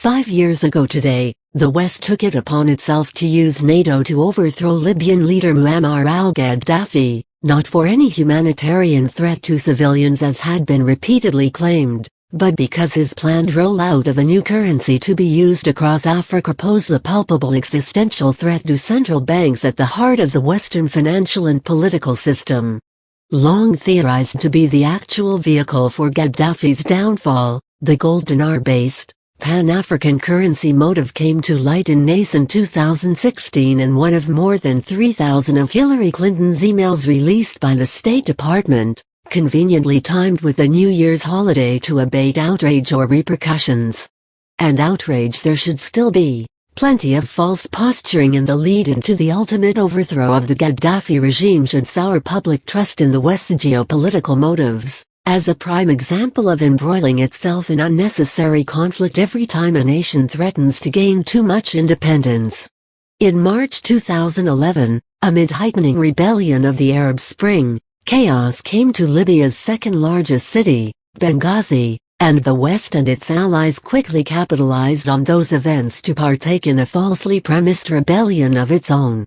5 years ago today, the West took it upon itself to use NATO to overthrow Libyan leader Muammar al-Gaddafi, not for any humanitarian threat to civilians as had been repeatedly claimed, but because his planned rollout of a new currency to be used across Africa posed a palpable existential threat to central banks at the heart of the Western financial and political system. Long theorized to be the actual vehicle for Gaddafi's downfall, the gold dinar-based, Pan-African currency motive came to light in nascent 2016 in one of more than 3,000 of Hillary Clinton's emails released by the State Department, conveniently timed with the New Year's holiday to abate outrage or repercussions. And outrage there should still be. Plenty of false posturing in the lead-in to the ultimate overthrow of the Gaddafi regime should sour public trust in the West's geopolitical motives, as a prime example of embroiling itself in unnecessary conflict every time a nation threatens to gain too much independence. In March 2011, amid heightening rebellion of the Arab Spring, chaos came to Libya's second-largest city, Benghazi, and the West and its allies quickly capitalized on those events to partake in a falsely premised rebellion of its own.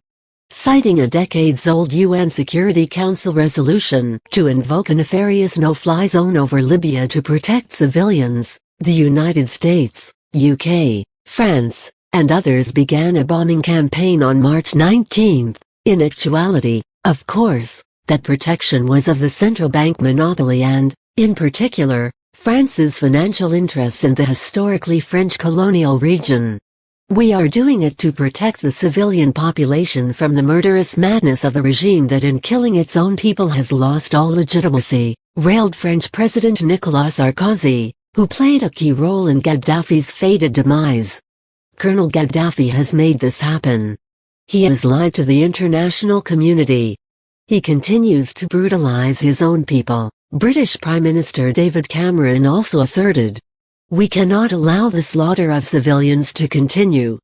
Citing a decades-old UN Security Council resolution to invoke a nefarious no-fly zone over Libya to protect civilians, the United States, UK, France, and others began a bombing campaign on March 19. In actuality, of course, that protection was of the central bank monopoly and, in particular, France's financial interests in the historically French colonial region. We are doing it to protect the civilian population from the murderous madness of a regime that in killing its own people has lost all legitimacy, railed French President Nicolas Sarkozy, who played a key role in Gaddafi's fated demise. Colonel Gaddafi has made this happen. He has lied to the international community. He continues to brutalize his own people, British Prime Minister David Cameron also asserted. We cannot allow the slaughter of civilians to continue.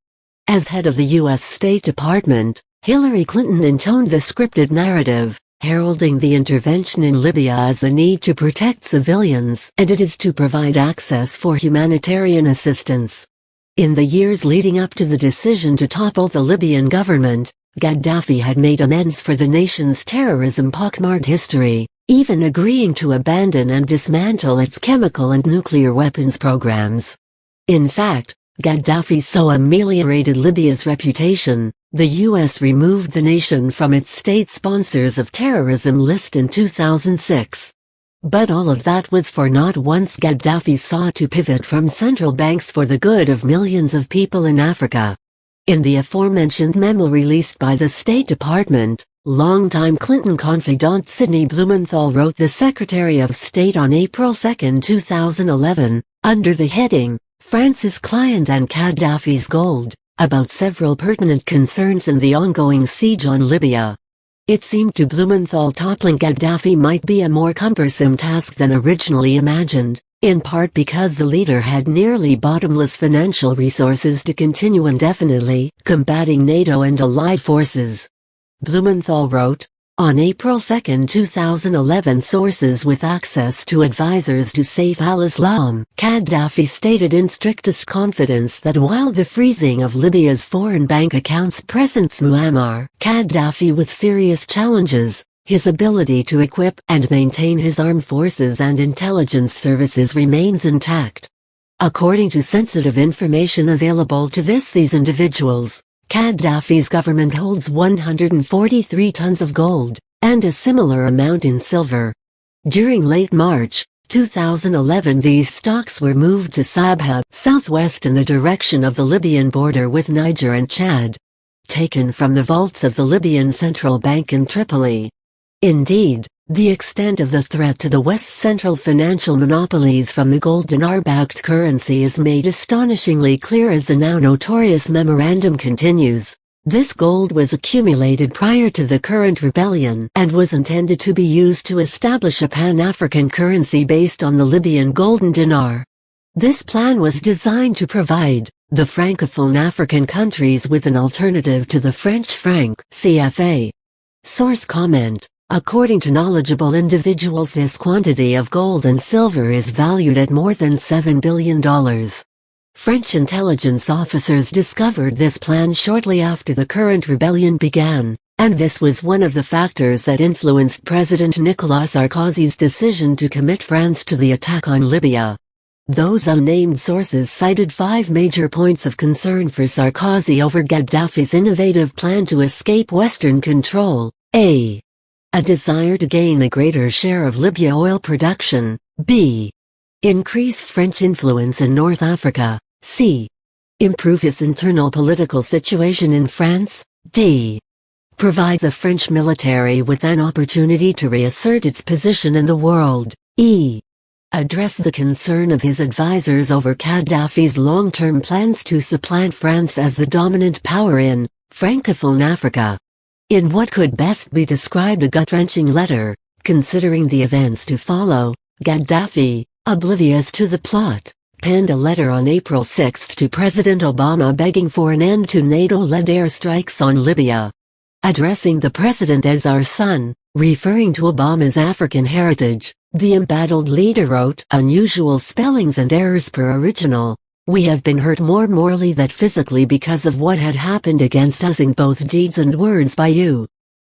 As head of the U.S. State Department, Hillary Clinton intoned the scripted narrative, heralding the intervention in Libya as a need to protect civilians, and it is to provide access for humanitarian assistance. In the years leading up to the decision to topple the Libyan government, Gaddafi had made amends for the nation's terrorism pockmarked history, even agreeing to abandon and dismantle its chemical and nuclear weapons programs. In fact, Gaddafi so ameliorated Libya's reputation, the U.S. removed the nation from its state sponsors of terrorism list in 2006. But all of that was for naught once Gaddafi sought to pivot from central banks for the good of millions of people in Africa. In the aforementioned memo released by the State Department, longtime Clinton confidant Sidney Blumenthal wrote the Secretary of State on April 2, 2011, under the heading, France's Client and Gaddafi's Gold, about several pertinent concerns in the ongoing siege on Libya. It seemed to Blumenthal toppling Gaddafi might be a more cumbersome task than originally imagined, in part because the leader had nearly bottomless financial resources to continue indefinitely combating NATO and allied forces. Blumenthal wrote, on April 2, 2011, sources with access to advisors to Saif al-Islam, Gaddafi stated in strictest confidence that while the freezing of Libya's foreign bank accounts presents Muammar Gaddafi with serious challenges, his ability to equip and maintain his armed forces and intelligence services remains intact. According to sensitive information available to these individuals, Gaddafi's government holds 143 tons of gold, and a similar amount in silver. During late March 2011, these stocks were moved to Sabha, southwest in the direction of the Libyan border with Niger and Chad, taken from the vaults of the Libyan Central Bank in Tripoli. Indeed, the extent of the threat to the West's central financial monopolies from the gold dinar-backed currency is made astonishingly clear as the now notorious memorandum continues. This gold was accumulated prior to the current rebellion and was intended to be used to establish a Pan-African currency based on the Libyan golden dinar. This plan was designed to provide the Francophone African countries with an alternative to the French franc (CFA). Source comment. According to knowledgeable individuals, this quantity of gold and silver is valued at more than $7 billion. French intelligence officers discovered this plan shortly after the current rebellion began, and this was one of the factors that influenced President Nicolas Sarkozy's decision to commit France to the attack on Libya. Those unnamed sources cited 5 major points of concern for Sarkozy over Gaddafi's innovative plan to escape Western control. A desire to gain a greater share of Libya oil production. B. Increase French influence in North Africa. C. Improve his internal political situation in France. D. Provide the French military with an opportunity to reassert its position in the world. E. Address the concern of his advisors over Gaddafi's long-term plans to supplant France as the dominant power in Francophone Africa. In what could best be described a gut-wrenching letter, considering the events to follow, Gaddafi, oblivious to the plot, penned a letter on April 6 to President Obama begging for an end to NATO-led airstrikes on Libya. Addressing the president as our son, referring to Obama's African heritage, the embattled leader wrote, "Unusual spellings and errors per original. We have been hurt more morally than physically because of what had happened against us in both deeds and words by you.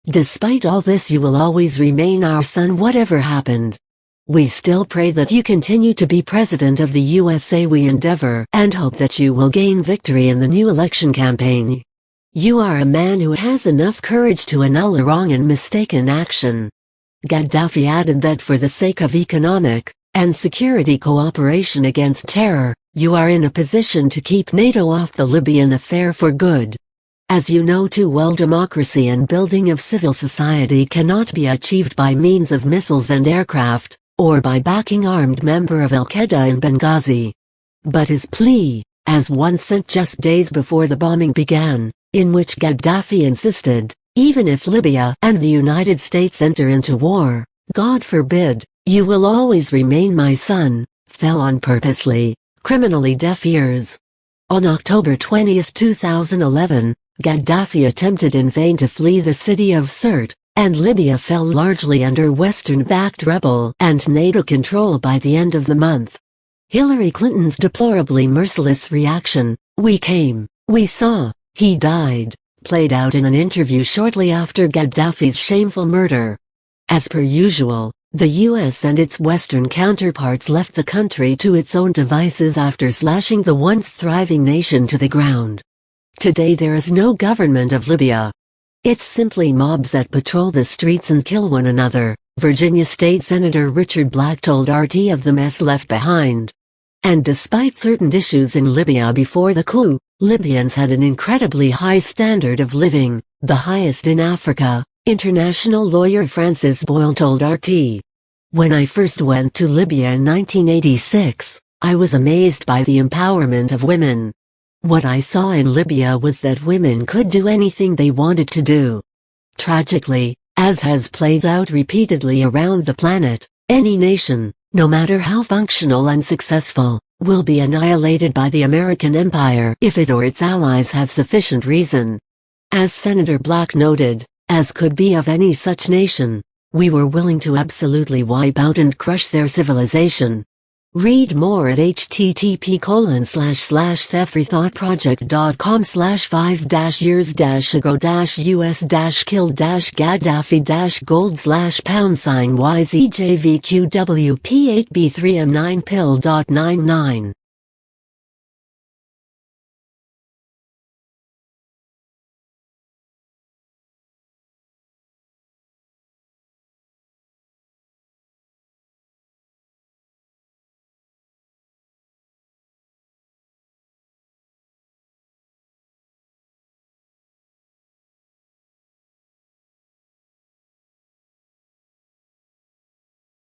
Despite all this, you will always remain our son whatever happened. We still pray that you continue to be President of the USA. We endeavor and hope that you will gain victory in the new election campaign. You are a man who has enough courage to annul a wrong and mistaken action." Gaddafi added that for the sake of economic and security cooperation against terror, you are in a position to keep NATO off the Libyan affair for good. As you know too well, democracy and building of civil society cannot be achieved by means of missiles and aircraft, or by backing armed member of Al-Qaeda in Benghazi. But his plea, as one sent just days before the bombing began, in which Gaddafi insisted, even if Libya and the United States enter into war, God forbid, you will always remain my son, fell on purposely, criminally deaf ears. On October 20, 2011, Gaddafi attempted in vain to flee the city of Sirte, and Libya fell largely under Western-backed rebel and NATO control by the end of the month. Hillary Clinton's deplorably merciless reaction, "We came, we saw, he died," played out in an interview shortly after Gaddafi's shameful murder. As per usual, the US and its Western counterparts left the country to its own devices after slashing the once thriving nation to the ground. Today there is no government of Libya. It's simply mobs that patrol the streets and kill one another, Virginia State Senator Richard Black told RT of the mess left behind. And despite certain issues in Libya before the coup, Libyans had an incredibly high standard of living, the highest in Africa, international lawyer Francis Boyle told RT. "When I first went to Libya in 1986, I was amazed by the empowerment of women. What I saw in Libya was that women could do anything they wanted to do. Tragically, as has played out repeatedly around the planet, any nation, no matter how functional and successful, will be annihilated by the American empire if it or its allies have sufficient reason. As Senator Black noted, as could be of any such nation, we were willing to absolutely wipe out and crush their civilization." Read more at http://thefreethought project.com/5-years-ago-killed-Gaddafi-gold/#YZJVQWP8B3M9pill.99